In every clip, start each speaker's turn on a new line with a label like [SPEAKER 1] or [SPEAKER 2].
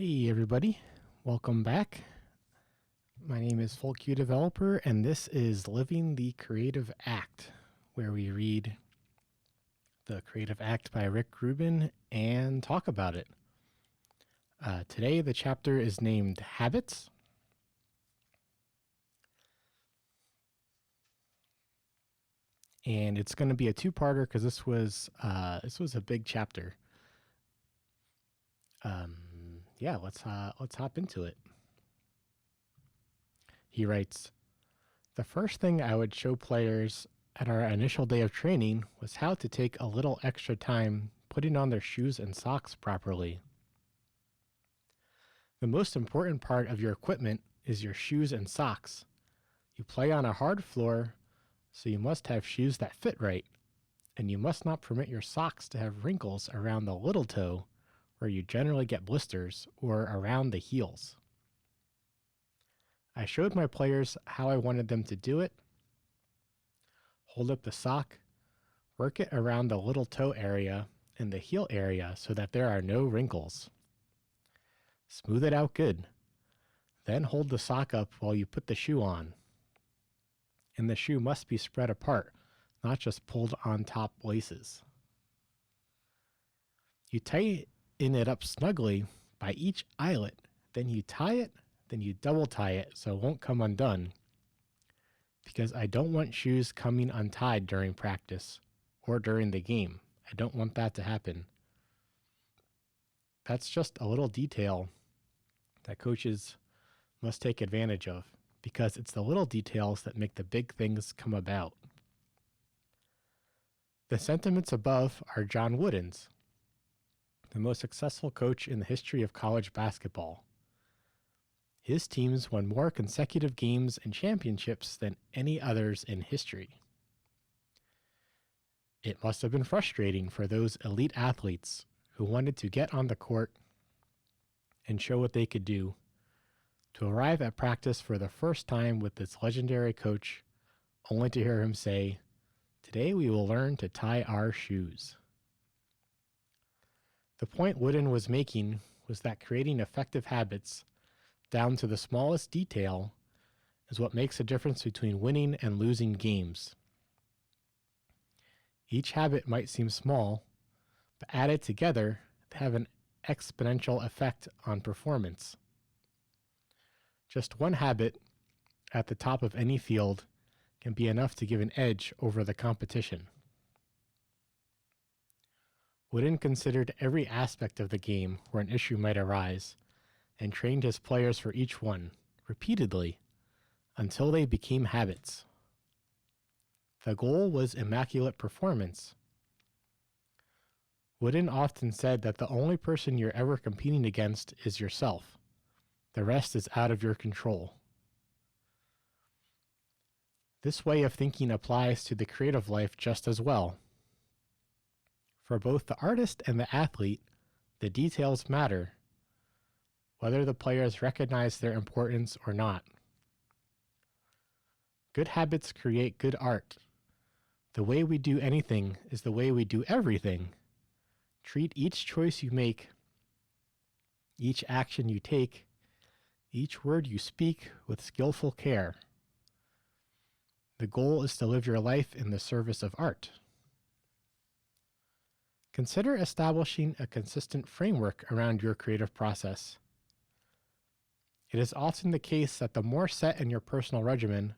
[SPEAKER 1] Hey everybody, welcome back. My name is FullQ Developer and this is Living the Creative Act, where we read The Creative Act by Rick Rubin and talk about it. Today the chapter is named Habits. And it's going to be a two-parter because this was a big chapter. Let's hop into it. He writes, "The first thing I would show players at our initial day of training was how to take a little extra time putting on their shoes and socks properly. The most important part of your equipment is your shoes and socks. You play on a hard floor, so you must have shoes that fit right, and you must not permit your socks to have wrinkles around the little toe where you generally get blisters, or around the heels. I showed my players how I wanted them to do it. Hold up the sock, work it around the little toe area and the heel area so that there are no wrinkles. Smooth it out good. Then hold the sock up while you put the shoe on. And the shoe must be spread apart, not just pulled on top laces. You tighten it up snugly by each eyelet, then you tie it, then you double tie it so it won't come undone, because I don't want shoes coming untied during practice or during the game. I don't want that to happen. That's just a little detail that coaches must take advantage of, because it's the little details that make the big things come about." The sentiments above are John Wooden's, the most successful coach in the history of college basketball. His teams won more consecutive games and championships than any others in history. It must have been frustrating for those elite athletes who wanted to get on the court and show what they could do, to arrive at practice for the first time with this legendary coach, only to hear him say, "Today we will learn to tie our shoes." The point Wooden was making was that creating effective habits, down to the smallest detail, is what makes a difference between winning and losing games. Each habit might seem small, but added together, they have an exponential effect on performance. Just one habit at the top of any field can be enough to give an edge over the competition. Wooden considered every aspect of the game where an issue might arise, and trained his players for each one, repeatedly, until they became habits. The goal was immaculate performance. Wooden often said that the only person you're ever competing against is yourself. The rest is out of your control. This way of thinking applies to the creative life just as well. For both the artist and the athlete, the details matter, whether the players recognize their importance or not. Good habits create good art. The way we do anything is the way we do everything. Treat each choice you make, each action you take, each word you speak with skillful care. The goal is to live your life in the service of art. Consider establishing a consistent framework around your creative process. It is often the case that the more set in your personal regimen,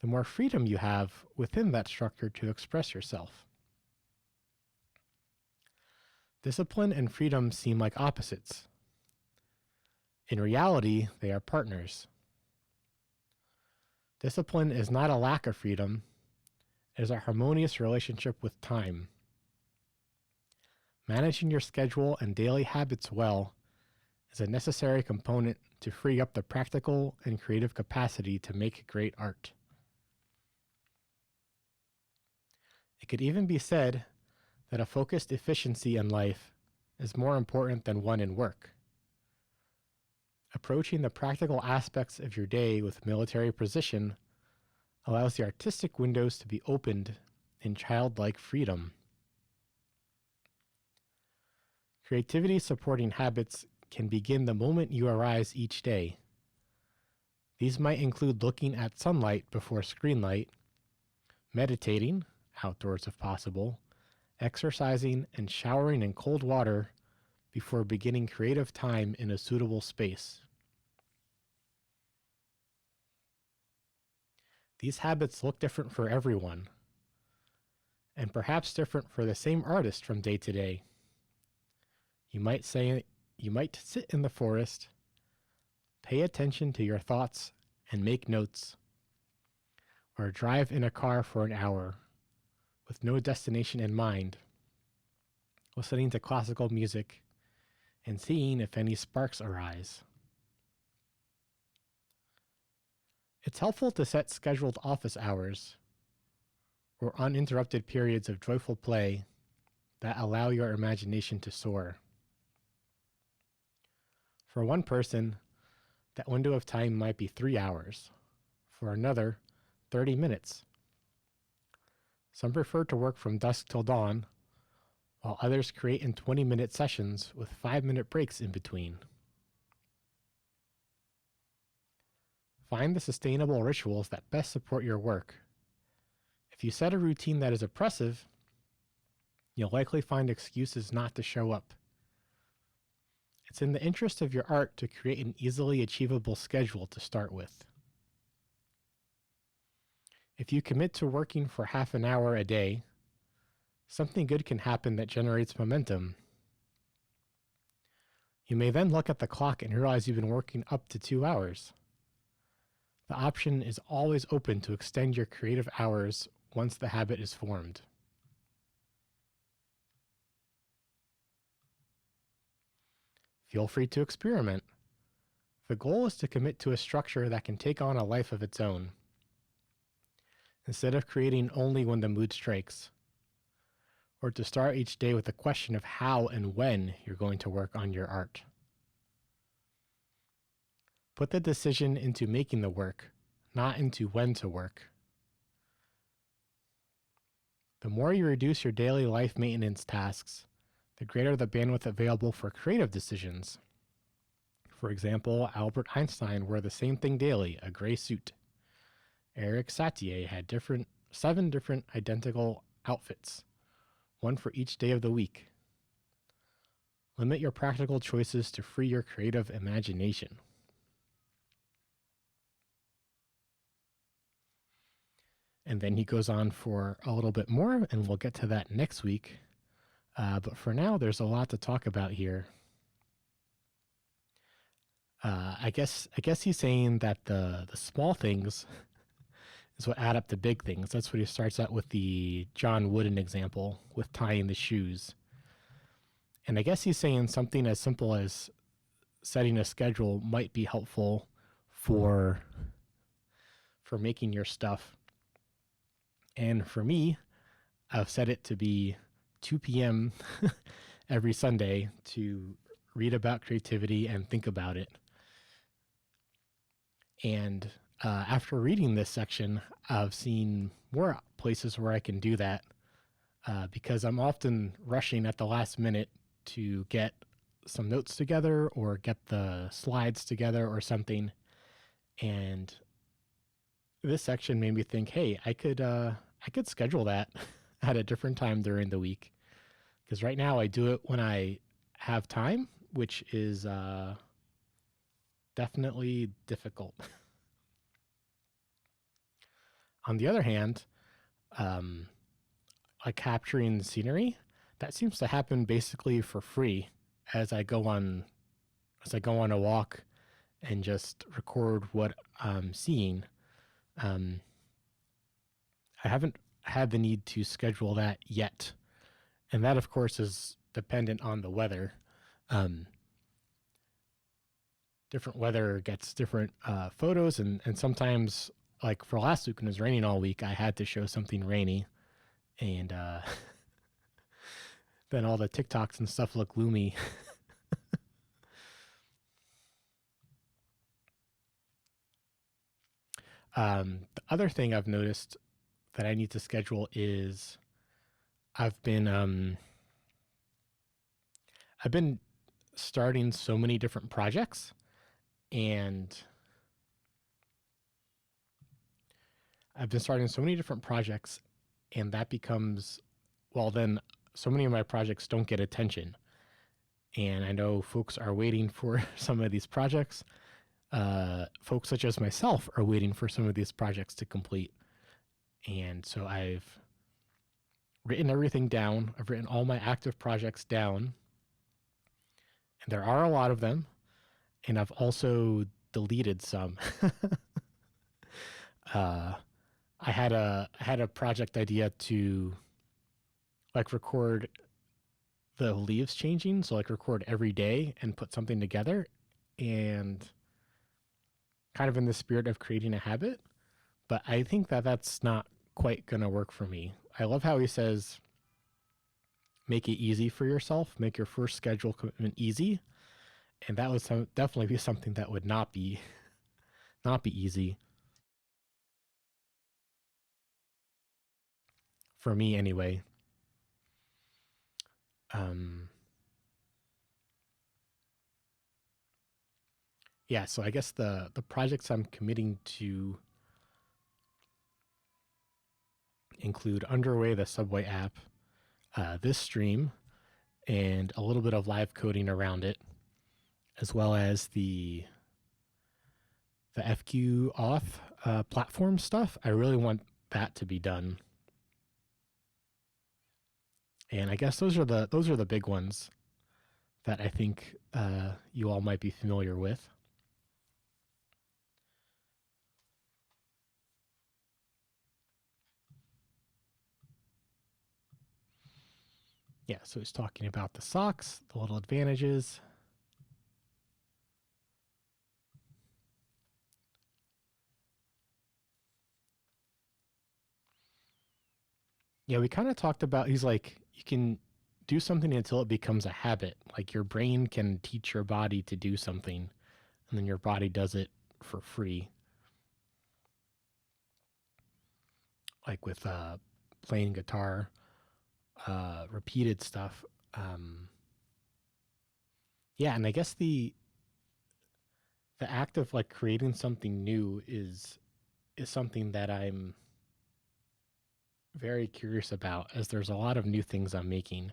[SPEAKER 1] the more freedom you have within that structure to express yourself. Discipline and freedom seem like opposites. In reality, they are partners. Discipline is not a lack of freedom, it is a harmonious relationship with time. Managing your schedule and daily habits well is a necessary component to free up the practical and creative capacity to make great art. It could even be said that a focused efficiency in life is more important than one in work. Approaching the practical aspects of your day with military precision allows the artistic windows to be opened in childlike freedom. Creativity supporting habits can begin the moment you arise each day. These might include looking at sunlight before screen light, meditating, outdoors if possible, exercising, and showering in cold water before beginning creative time in a suitable space. These habits look different for everyone, and perhaps different for the same artist from day to day. You might sit in the forest, pay attention to your thoughts and make notes, or drive in a car for an hour with no destination in mind, listening to classical music and seeing if any sparks arise. It's helpful to set scheduled office hours or uninterrupted periods of joyful play that allow your imagination to soar. For one person, that window of time might be 3 hours. For another, 30 minutes. Some prefer to work from dusk till dawn, while others create in 20-minute sessions with 5-minute breaks in between. Find the sustainable rituals that best support your work. If you set a routine that is oppressive, you'll likely find excuses not to show up. It's in the interest of your art to create an easily achievable schedule to start with. If you commit to working for half an hour a day, something good can happen that generates momentum. You may then look at the clock and realize you've been working up to 2 hours. The option is always open to extend your creative hours once the habit is formed. Feel free to experiment. The goal is to commit to a structure that can take on a life of its own, instead of creating only when the mood strikes, or to start each day with a question of how and when you're going to work on your art. Put the decision into making the work, not into when to work. The more you reduce your daily life maintenance tasks, the greater the bandwidth available for creative decisions. For example, Albert Einstein wore the same thing daily, a gray suit. Eric Satie had 7 different identical outfits, one for each day of the week. Limit your practical choices to free your creative imagination. And then he goes on for a little bit more, and we'll get to that next week. But for now, there's a lot to talk about here. I guess he's saying that the small things is what add up to big things. That's what he starts out with, the John Wooden example with tying the shoes. And I guess he's saying something as simple as setting a schedule might be helpful for making your stuff. And for me, I've set it to be 2 p.m. every Sunday to read about creativity and think about it. And after reading this section, I've seen more places where I can do that because I'm often rushing at the last minute to get some notes together or get the slides together or something. And this section made me think, hey, I could schedule that at a different time during the week. Because right now I do it when I have time, which is definitely difficult. On the other hand, like capturing scenery, that seems to happen basically for free as I go on a walk and just record what I'm seeing. I haven't had the need to schedule that yet. And that, of course, is dependent on the weather. Different weather gets different photos, and sometimes, like for last week when it was raining all week, I had to show something rainy, and then all the TikToks and stuff look gloomy. The other thing I've noticed that I need to schedule is I've been starting so many different projects, and I've been starting so many different projects, and that becomes, well, then so many of my projects don't get attention. And I know folks are waiting for some of these projects. Folks such as myself are waiting for some of these projects to complete. And so I've written everything down. I've written all my active projects down. And there are a lot of them. And I've also deleted some. I had a project idea to like record the leaves changing, so like record every day and put something together, and kind of in the spirit of creating a habit. But I think that that's not quite gonna work for me. I love how he says, make it easy for yourself, make your first schedule commitment easy, and that would definitely be something that would not be easy for me anyway. Um, yeah, so I guess the projects I'm committing to include Underway, the Subway app, this stream, and a little bit of live coding around it, as well as the FQ auth platform stuff. I really want that to be done. And I guess those are the big ones that I think you all might be familiar with. Yeah, so he's talking about the socks, the little advantages. Yeah, we kind of talked about, he's like, you can do something until it becomes a habit. Like your brain can teach your body to do something, and then your body does it for free. Like with playing guitar, repeated stuff. Yeah, and I guess the act of like creating something new is something that I'm very curious about, as there's a lot of new things I'm making.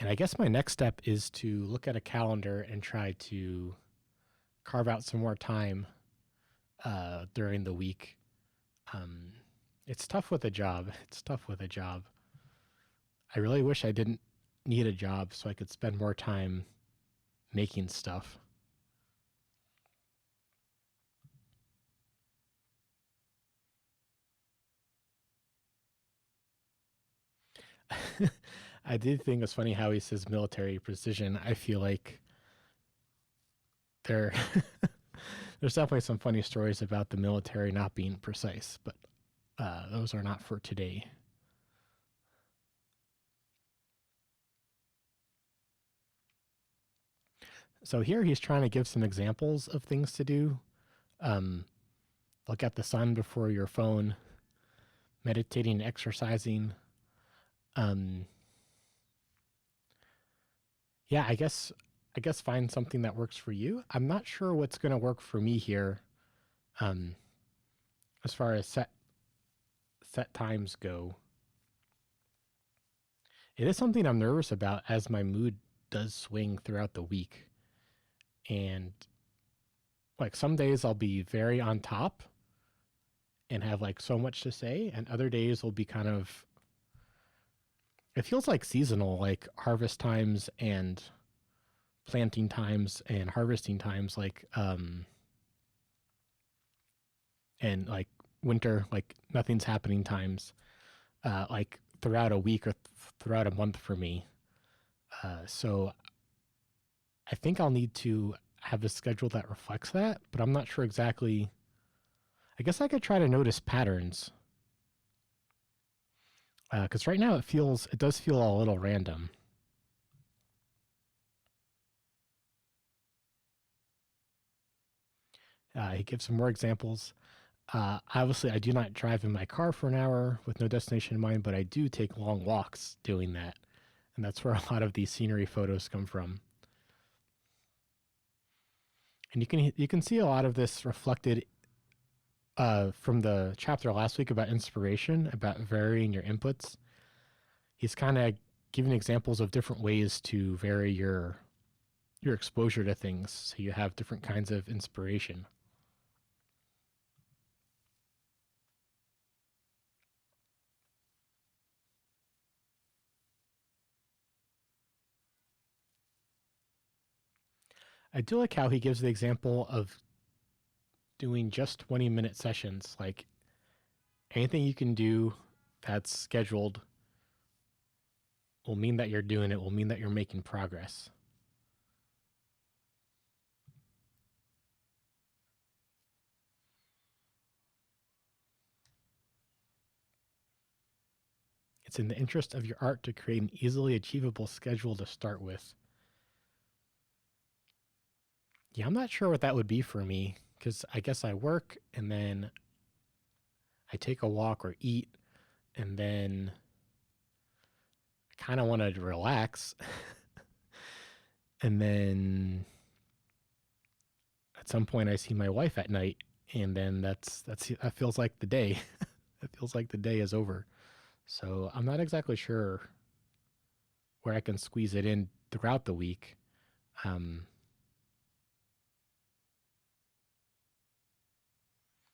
[SPEAKER 1] And I guess my next step is to look at a calendar and try to carve out some more time during the week. It's tough with a job. It's tough with a job. I really wish I didn't need a job so I could spend more time making stuff. I did think it was funny how he says military precision. I feel like there there's definitely some funny stories about the military not being precise, but those are not for today. So here he's trying to give some examples of things to do. Look at the sun before your phone, meditating, exercising. Um, yeah, I guess find something that works for you. I'm not sure what's going to work for me here, um, as far as set times go. It is something I'm nervous about, as my mood does swing throughout the week, and like some days I'll be very on top and have like so much to say, and other days will be kind of, it feels like seasonal, like harvest times and planting times and harvesting times, like and like winter, like nothing's happening times, like throughout a week or throughout a month for me. So I think I'll need to have a schedule that reflects that, but I'm not sure exactly. I guess I could try to notice patterns, because right now it does feel a little random. He gives some more examples. Obviously, I do not drive in my car for an hour with no destination in mind, but I do take long walks doing that. And that's where a lot of these scenery photos come from. And you can see a lot of this reflected from the chapter last week about inspiration, about varying your inputs. He's kind of giving examples of different ways to vary your exposure to things, so you have different kinds of inspiration. I do like how he gives the example of doing just 20-minute sessions. Like anything you can do that's scheduled will mean that you're doing it, will mean that you're making progress. It's in the interest of your art to create an easily achievable schedule to start with. Yeah, I'm not sure what that would be for me, because I guess I work and then I take a walk or eat, and then I kind of want to relax. And then at some point I see my wife at night, and then that feels like the day. It feels like the day is over. So I'm not exactly sure where I can squeeze it in throughout the week. Um,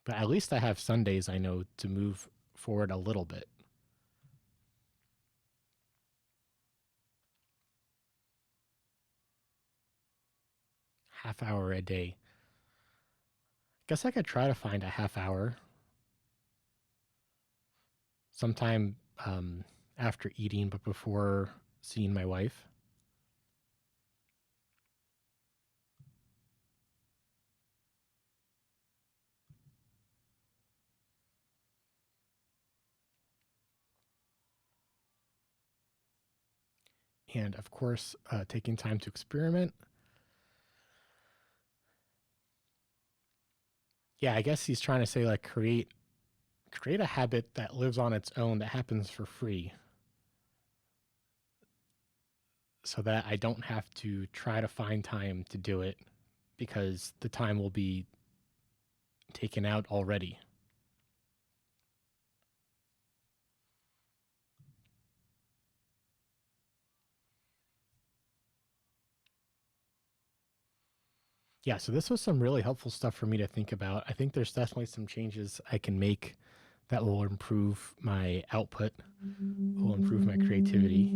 [SPEAKER 1] but at least I have Sundays, I know, to move forward a little bit. Half hour a day. Guess I could try to find a half hour sometime after eating, but before seeing my wife. And of course, taking time to experiment. Yeah, I guess he's trying to say like create a habit that lives on its own, that happens for free, so that I don't have to try to find time to do it, because the time will be taken out already. Yeah, so this was some really helpful stuff for me to think about. I think there's definitely some changes I can make that will improve my output, will improve my creativity,